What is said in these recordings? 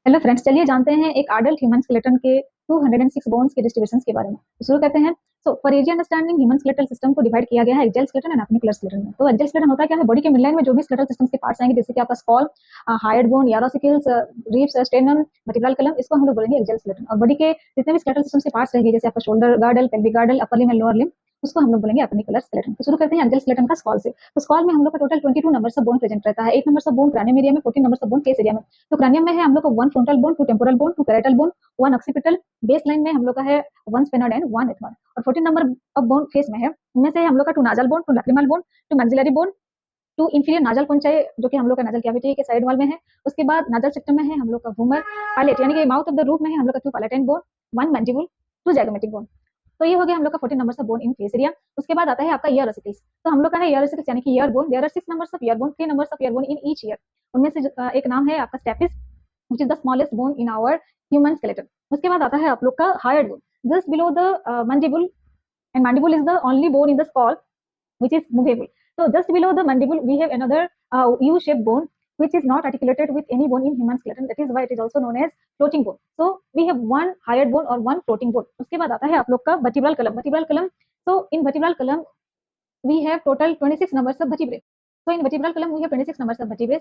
Hello friends, चलिए जानते हैं एक एडल्ट ह्यूमन स्केलेटन के 206 बोन्स के डिस्ट्रीब्यूशंस के बारे में। तो शुरू करते हैं। So for easy understanding, human skeletal system को डिवाइड किया गया है एक्जेल स्केलेटन एंड एपिनिकुलर स्केलेटन में। तो एक्जेल स्केलेटन होता क्या है? बॉडी के मिडलाइन में जो भी स्केलेटल सिस्टम के पार्ट्स आएंगे, जैसे कि आपका skull, hyoid bone, ear ossicles, ribs, sternum, vertebral column, इसको हम लोग बोलेंगे एक्जेल स्केलेटन। और बॉडी के जितने भी स्केलेटल सिस्टम के पार्ट्स रहेंगे, जैसे आपका shoulder गार्डल, pelvic गार्डल, upper limb and lower limb, उसको हम लोग बोलेंगे एपिनिकुलर स्केलेटन। तो शुरू करते हैं एक्जेल स्केलेटन का स्कॉल से। तो स्कॉल में हम लोग का total 22 numbers of bone present रहता है। 8 numbers of bone cranium area में, 14 numbers of bone face area में। तो क्रैनियम में है हम लोग को 1 frontal bone, 2 temporal bone, 2 parietal bone, 1 occipital. Base line में हम लोग का है 1 स्फेनॉइड एंड 1 एथमॉइड। और 14 नंबर ऑफ बोन फेस में है, उनमें से हम लोग का 2 nasal bone, 2 lacrimal bone, 2 maxillary bone, 2 inferior nasal पुंचाई, जो कि हम लोग का नाजल कैविटी के साइड वॉल में है। उसके बाद नाजल सेक्टम में है हम लोग का वूमर पायलेट, यानी कि माउथ ऑफ द रूफ में है हम लोग का 2 पैलेटाइन बोन, 1 मैंडिबल, 2 ज़ाइगोमेटिक बोन। तो ये हो गया हम लोग का 14 numbers of bone in face area. उसके बाद आता है आपका ईयर ओसिकल्स। तो हम लोग का है ईयर ओसिकल्स, यानी कि ear bone. There are 6 numbers of ear bone, 3 numbers of ear bone in each ear. उनमें से एक नाम है आपका stapes, which is the smallest bone in our human skeleton. उसके बाद आता है आप लोग का hyoid bone, just below the mandible, and mandible is the only bone in the skull which is movable. So just below the mandible we have another U-shaped bone which is not articulated with any bone in human skeleton. That is why it is also known as floating bone. So we have one hyoid bone or one floating bone. उसके बाद आता है आप लोग का vertebral column. Vertebral column. So in vertebral column we have total 26 numbers of vertebrae. So in vertebral column we have 26 numbers of vertebrae.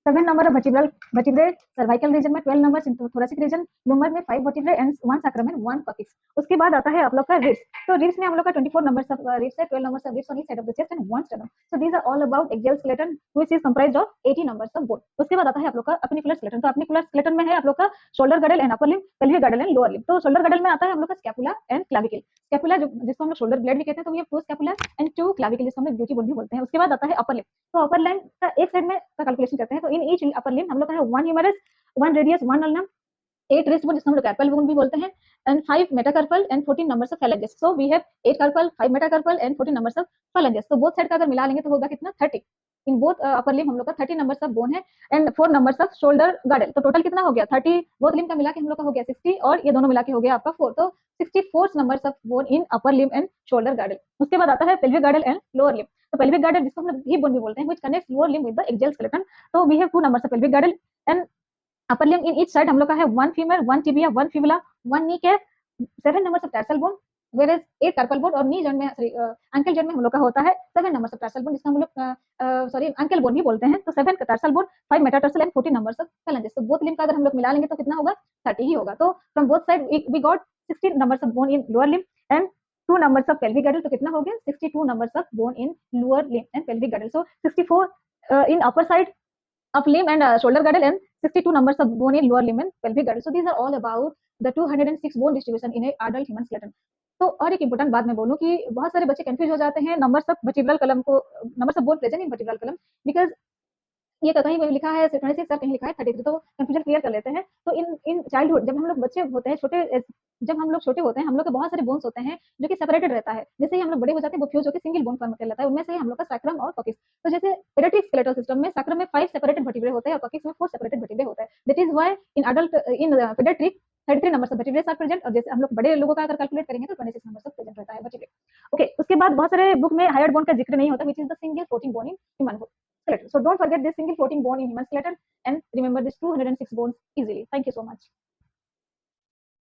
7 number of vertebrae cervical region में, 12 numbers in thoracic region, lumbar में 5 vertebrae and 1 sacrum and 1 coccyx. उसके बाद आता है आप लोग का ribs. तो ribs में हम लोग का 24 numbers of ribs है, 12 numbers of ribs on each side of the chest and 1 sternum. So these are all about axial skeleton which is comprised of 80 numbers of bone. उसके बाद आता है आप लोग का appendicular skeleton. तो appendicular skeleton में है आप लोग का shoulder girdle and upper limb, pelvic girdle and lower limb. तो shoulder girdle में आता है हम लोग का scapula and clavicle. Scapula जिसको हम लोग shoulder blade भी कहते हैं, तो ये 2 scapula and 2 clavicle, जिसको हम लोग beauty bone भी बोलते हैं। उसके बाद आता है upper limb. तो अपर लिम्ब का एक साइड में का कैलकुलेशन करते हैं। तो इन ईच अपर लिम्ब हम लोग का है 1 humerus, 1 radius, 1 ulna, 8 wrist bone, जिसको हम लोग कार्पल बोन भी बोलते हैं, and 5 metacarpal and 14 numbers of phalanges. So we have 8 carpal, 5 metacarpal and 14 numbers of phalanges. तो बोथ साइड का अगर मिला लेंगे तो होगा कितना? 30. इन बोथ अपर लिम्ब हम लोग का 30 नंबर्स ऑफ बोन है एंड 4 नंबर्स ऑफ शोल्डर गार्डल. तो टोटल कितना हो गया? 30 बोथ लिम्ब का मिला के हम लोग का हो गया 60, और ये दोनों मिला के हो गया आपका 4. तो 64 numbers of bone in upper limb and shoulder girdle. उसके बाद आता है pelvic girdle and lower limb. तो पेल्विक गार्डल, जिसको हम लोग हिप बोन भी बोलते हैं, which connects lower limb with the axial skeleton. तो we have 2 numbers of pelvic girdle and upper limb in each side हम लोग का है 1 femur, 1 tibia, 1 fibula, 1 knee cap, 7 numbers of tarsal bone, whereas 8 carpal bone. और knee joint में, sorry, ankle joint में हम लोग का होता है 7 नंबर्स ऑफ टार्सल बोन, जिसको हम लोग सॉरी एंकल बोन भी बोलते हैं. तो 7 tarsal bone, 5 metatarsal and 14 numbers of phalanges. तो बोथ लिम्ब का अगर हम लोग मिला लेंगे तो कितना होगा? 30 ही होगा. तो from both side we got 16 numbers of bone in lower limb and 2 numbers of pelvic girdle. तो कितना हो गया? 62 numbers of bone in lower limb and pelvic girdle. So 64 in upper side of limb and shoulder girdle and 62 numbers of bone in lower limb and pelvic girdle. So these are all about the 206 bone distribution in a adult human skeleton. तो और एक important बात मैं बोलूं कि बहुत सारे बच्चे कंफ्यूज हो जाते हैं नंबर्स ऑफ वर्टिब्रल कलम को, numbers of bone present in vertebral कलम, बिकॉज ये कहीं पे लिखा है 26 सर, कहीं लिखा है 33. तो कंफ्यूजन क्लियर कर लेते हैं. तो इन चाइल्डहुड, जब हम लोग बच्चे होते हैं, जब हम लोग छोटे होते हैं, हम लोग के बहुत सारे बोन्स होते हैं जो कि सेपरेटेड रहता है. जैसे ही हम लोग बड़े हो जाते हैं वो फ्यूज होकर सिंगल बोन फॉर्म कर लेता है. उनमें से हम लोग का सैक्रम और कॉक्सिक्स. तो जैसे पेडियाट्रिक स्केलेटल सिस्टम में सैक्रम में 5 सेपरेटेड वर्टिब्रे होते हैं और कॉक्सिक्स में 4 सेपरेटेड वर्टिब्रे होता है. That is why in adult, in paediatric 33 numbers of vertebrae are present. और जैसे हम लोग बड़े लोगों का अगर कैलकुलेट करेंगे तो 26 नंबर्स ऑफ प्रेजेंट रहता है वर्टिब्रे. ओके, उसके बाद बहुत सारे बुक में हायर्ड बोन का जिक्र नहीं होता, which is the single floating bone in human skeleton. So don't forget this single floating bone in human skeleton and remember these 206 bones easily. Thank you so much.